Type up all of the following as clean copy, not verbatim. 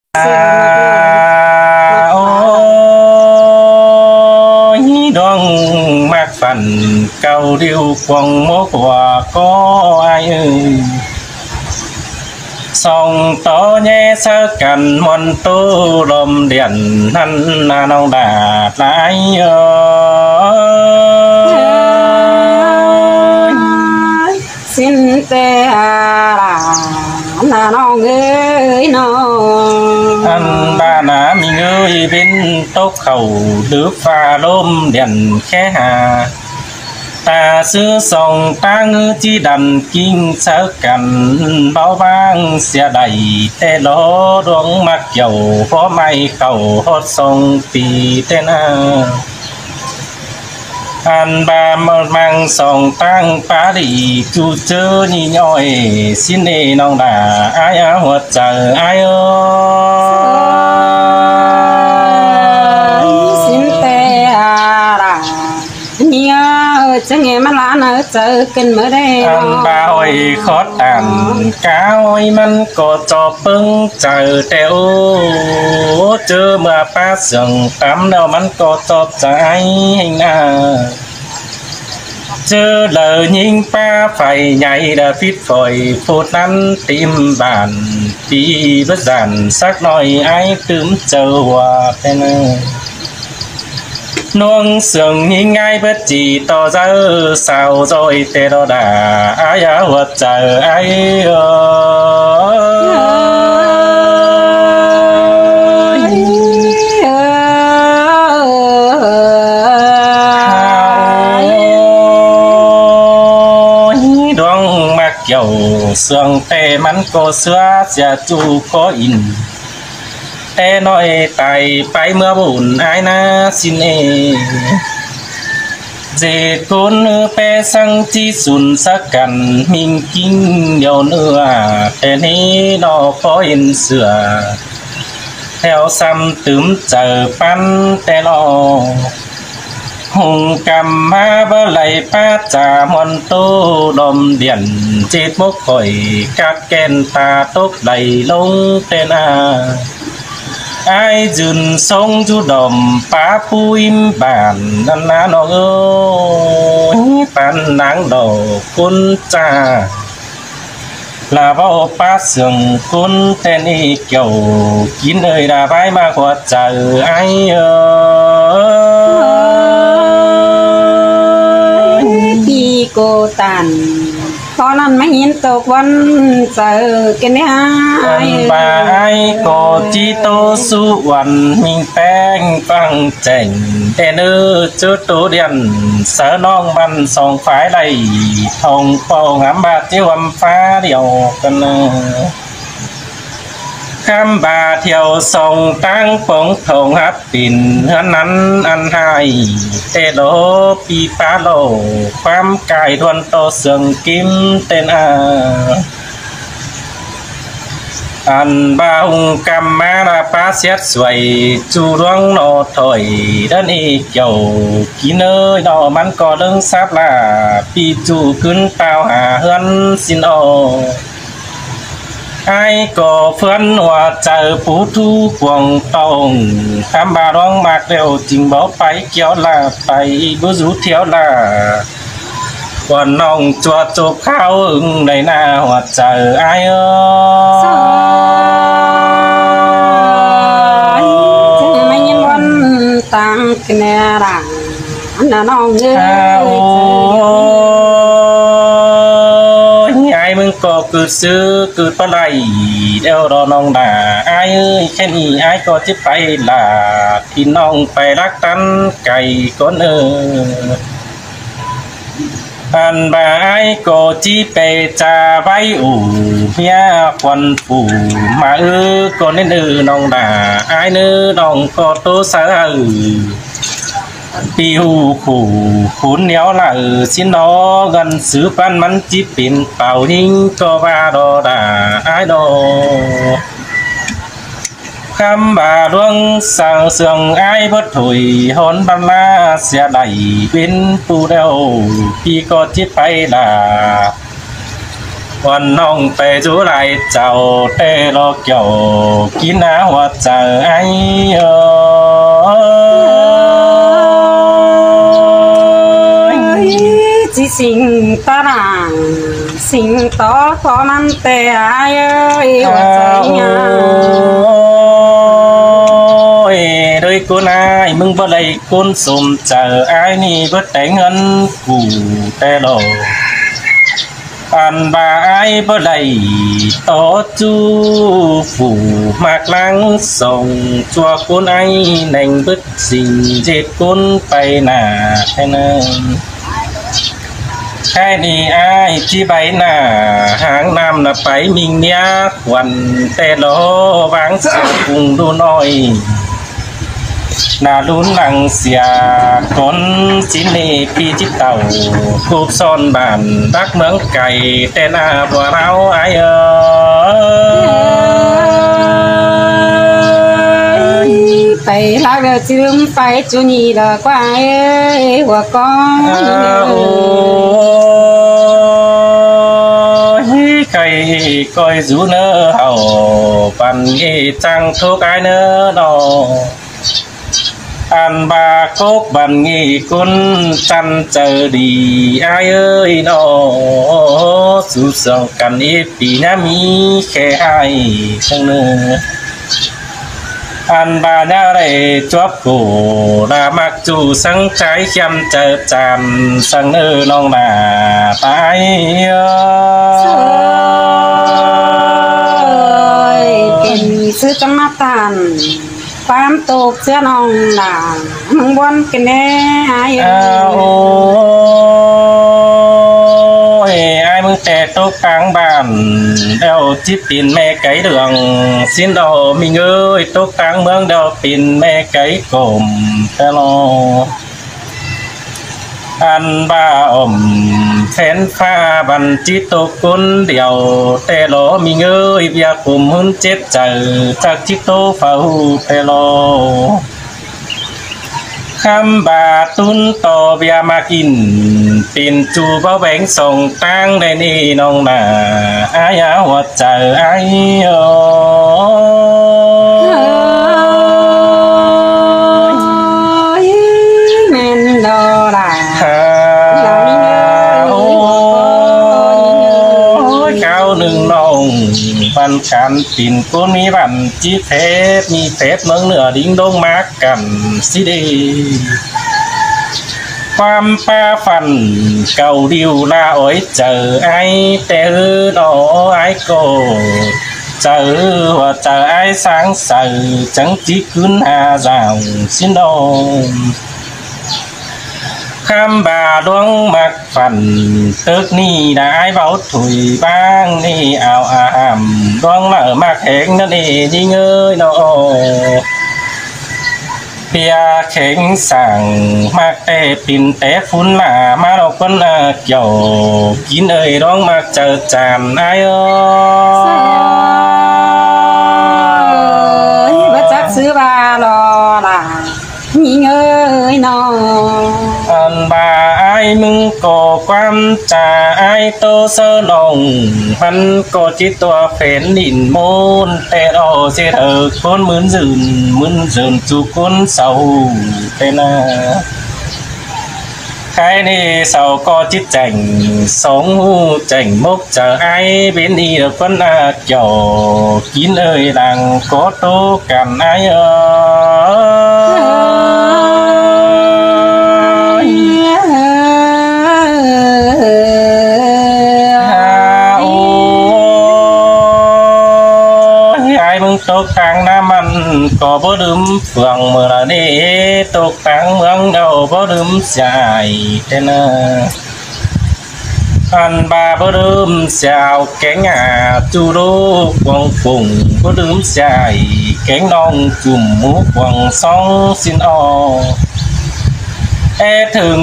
โอ้ยดวงมักฝันเก่าเดียวควงโมกว่าก็อายส่องต่อแย่เสกันมนตูลมเดียนนั่นนาน้องดาหลายสิ้นแต่นาน้องเอ้ยน้องอันบานามีเงยเป็นตกเข่าหรือฟ้าลมเดียนแค่หาตาซื้อส่องตั้งจีดันกิ้งเสกันเบาบางเสียใดแต่ล้อดวงมักเกี่ยวเพราะไม่เข้าฮอดส่งปีแต่นาอันบามมังส่องตั้งปาดีจูเจอนี่ย่อยสิเนน้องดาอายหัวใจอายสิ้นแต่เนี่ยจะไงมันล้านเจอกันเมื่อใดอันบ่าวไอ้ขอตันก้าวมันก็จอบปึ้งเจอแต่โอ้เจอเมื่อป้าเสียงตำแล้วมันก็จอบใจให้หน้าเจอเลยยิงป้าไฟใหญ่ดาฟิดฝอยพูดนั้นติมบานปีบจันสักหน่อยไอ้ตื่มเจอว่าแต่เนนวงเสียงยิงง่ายบัดจีต่อเจอสาวจอยเตโดดาอายหัวใจไอ้เกี่ยวเสื่องแต่มันก็เสือเสียจูก็อินแต่น้อยไตไปเมื่อบุญอายนาสินเอเจคุณเปสังจีสุนสักกันมิงกิ้งเดียวเนื้อแต่นี้นอก็อินเสือแถวซ้ำตึมเจอปันแต่รอหงกำมาบ่ไหลป้าจามอนโตดมเดียนจิตมกข่อยกัดแกนตาตกไหลลงเตนาอายจุนทรงจุดมป้าผู้อิมบานนันนาน้องเอ้ยปันนางดอกคุณจ้าลาบ่ป้าเสื่องคุณแต่นี่เกี่ยวกินเอ้ยดาไปมากกว่าใจอายโกตันพอนั้นไม่ยินตกวันเจอกันเนี่ยบายก็จีโตสุวรรณมีแป้งฟังแจ่งแต่เนื้อจุดตัวเดียนเสือน้องมันส่องฝ่ายไหลทองเป่างามบาดเจียวฟ้าเดียวกันคำบาเที่ยวส่งตั้งปงทงฮับปิ่นเฮือนนั้นอันหายเตโลปีปาโลความกายทวนโตเสื่องกิมเตนอันบาหุงกำมาลาปาเสียดสวยจูดวงโนถอยดันอีเกี่ยวกินเนยดอมันก็เรื่องซับลาปีจูขึ้นเปล่าหาเฮือนสินโอไอ้ก็เพื่อนว่าเจอผู้ทุกวงตองคำบาร้องมากเร็วจริงบอกไปเกี่ยวลาไปบุรุษเที่ยวลาวันน้องจัวจบข้าวในหน้าหัวใจไอ้จะไม่ยินวันตั้งกันแน่รังน้าน้องเอ้ยมึงก็เกิดซื้อเกิดปลาไหลเดี๋ยวรอน้องด่าอายแค่นี้อายก็จะไปลาที่น้องไปรักตันไก่ก้นอันบ่ายก็จีไปจาไว้อู่เมียควันปู่มาก็เน้นน้องด่าอายน้องก็โตสาปีหูขู่ขุนเหนียวละสินอกันสือปันมันจิเป็นเป่าหิงก็ว่าดอดาอายดอคำบาดวงสั่งเสื่องอายบ่ถุยหนบรรลาเสียใดเป็นปูเดียวพี่ก็จิไปลา วันน้องไปจูไรเจ้าเตโลเกี่ยวกินน้ำว่าเจอไอ้จีสิงตารางสิงต่อพอมันแต่ไอ้ว่าใจยาโดยกูนายมึงบ่ได้กุนสมเจอไอ้นี่บ่แต่เงินกูแต่โลอันบาไอ้บ่ได้ต่อจูฝูมากลังส่งจัวกุนไอ้แหน่งบึดสิ่งเจ็ดกุนไปหน้าแค่นั้นแค่นี้ไอ้ที่ใบหน้าหางน้ำน่ะไปมิงเนี้ยควันแต่โลบางเสียกุงดูน้อยนาลุ้นหลังเสียคนจินเนปีจิตเต่าคูบซ่อนบ้านรักเมืองไก่แต่หน้าบัวเราไอ้ไปรักเดือดจืมไปจูนี่เด้อกว่าหัวก้อนไก่ก้อยจูเนอเฮาปันเอจังทุกไอ้เนอดออันบาโคกบันงีกุนจันเจอดีไอ้เอ้ยนอสู้สองกันอีปีน้ามีแค่ไอ้ทั้งเนื้ออันบาเนาเรจวบกูรามักจูสังใจเข้มเจอจานสังเนื้อน้องนาตายเป็นซื้อจังมาตันความตกเสื้อน้องหนามึงบนกันแน่ไอ้ไอ้มึงแต่ตกกลางบ้านแล้วจิบปินแม่ไก่เดืองสิ้นดอกมีเงยตกกลางเมืองเดาปินแม่ไก่กลมแต่รออันบ้าอมแฟนฟ้าบันจิตตกคนเดียวแต่รอมีเงยเบียกุมหุ่นเจ็บใจจากจิตโตเฝ้าแต่รอคำบาตุนต่อเบียมากินปินจูเบาแบงส่งตั้งได้นี่น้องนาอายาหัวใจไอ้แม่นดอล่ะหนึ่งน้องปันกันปิ่นกุนมีบันจีเทปมีเทปเมืองเหนือดิ้งดงมากกันสิเดความป้าฟันเก่าดิวลาอ้อยเจอไอ้แต่ดอไอ้โกเจอว่าเจอไอ้sángสื่อจังจีขึ้นหาเจ้าสินโดคำบาดวงมักฝันตึกนี่ได้เบาถุยบ้างนี่เอาดวงเหล่ามากแข็งนั่นเองยิ่งเอ้ยน้อเปียแข็งสั่งมากแต่ปิ่นแต่ฟุ้นหนามาเราคนเกี่ยวกินเอ้ยร้องมากเจอจานไอ้บ่จักซื้อบารอล่ะยิ่งเอ้ยน้ออันบาไอ้มึงก่อความจ่าไอ้โตเสนองมันก็จิตตัวเฟ้นดินมูนแต่เราเสียเธอคนเหมือนยืนจูคนเศร้าแต่นะใครนี่เศร้าก็จิตแจ่งสองหูแจ่งมุกเจอไอ้เป็นอีเด็กคนเกี่ยวกินเลยดังก็โตกันไอ้ตกทางน้ำมันก็บ่ดื่มเฟืองเมื่อนี้ตกทางเมืองเดาบ่ดื่มใจแต่เนออันบาบ่ดื่มเจ้าแกงจูรูกวงฝุ่งบ่ดื่มใจแกงน้องจุ่มหมูกวงสองสินอถึง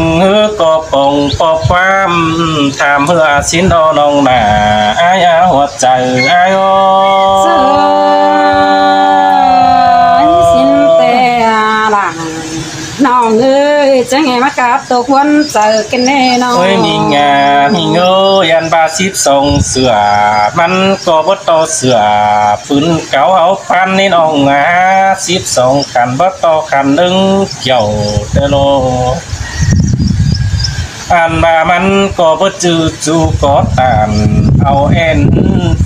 ก็ปองปอบความถามเพื่อสินดอน้องหนาอายหัวใจอายสินแต่หลังน้องเอ้ย จังไงมากราบตกวันเจอกันแน่นอนโอ้ยมีงามีเงยอันบา12เสือมันก็บ่ต่อเสือฝืนเก่าเอาปันนี่น้องงา12คันบ่ต่อคันนึงเกี่ยวเด้อโลอันมามันก็บ่จื้อจูก็ตามเอาแอน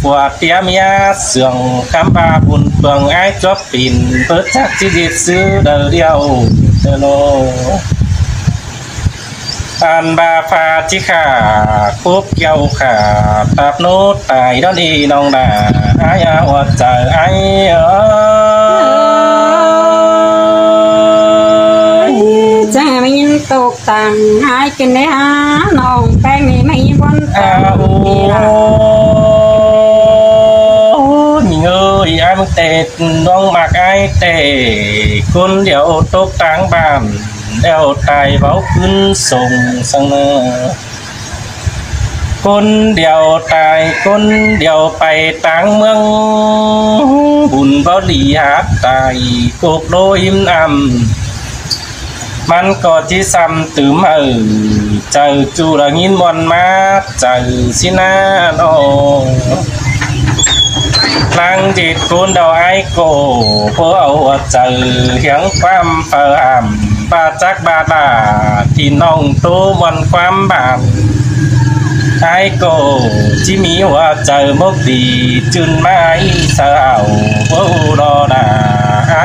ผัวเตียเมียเสื่องคำบาบุญเปลืองอ้ายจบปิ่นเปิดจักสิดิซื้อเดียวเด้อโลอันบาฟาจิขาคุบเกี่ยวขาตับโนตายดอนอีน้องดาอายาว่าใจไอ้จังไม่ยินตกต่างหายกันได้หาน้องแป้งนี่ไม่ยินวันตามีเงยอ้ายมึงเตะน้องมากอ้ายเตะคนเดียวตกต่างบ้านแล้วตายเว้าขึ้นส่งสังเนอคนเดียวตายคนเดียวไปต่างเมืองบุญบ่หลีหาตายกบโลหิมมันก็ที่ซ้ำตืมเจอจูละงินมอนมาเจอสินาโนนางจิตคุณดอกไอโกเพราะเอาเจอเหียงความเฟิ่มบาจักบาดาที่น้องโตวันความบาปไอโกที่มีว่าเจอมกดีจุนไม้เศร้าโอ้รอดาไอ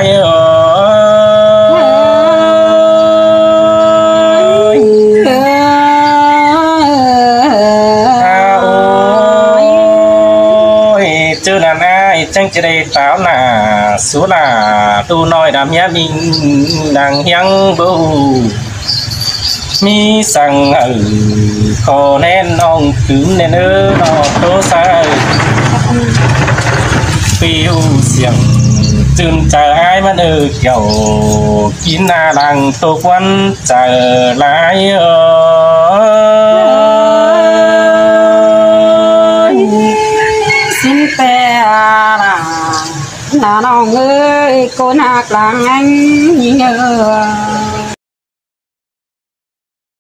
จื้อนั่นอ้ายจังจะได้ตาวหน้าสุลาตูน้อยดำยะมิงนางเฮียงบูมีสั่งขอแน่นน้องถึงแน่เด้อนอกโตซาปิวเสียงจืนใจอ้ายมันเกี่ยวกินหน้าดังตกวันเจอหลายสินแต่น้องเอ้ยคนหักหลังอันยิ่ง